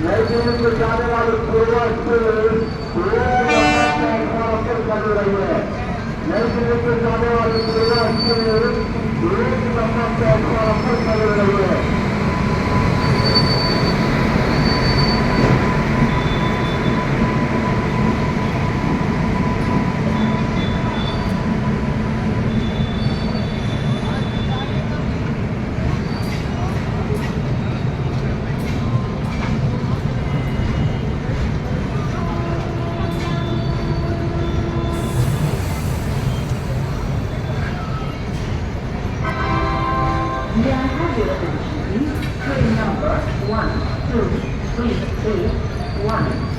नई दिल्ली को जाने वाली पूर्वा एक्सप्रेस कर रही है। नई दिल्ली को जाने वाली पूर्वा एक्सप्रेस एक नंबर प्लेटफॉर्म पर कर रही है। May I have your attention, please? Train number 1238 1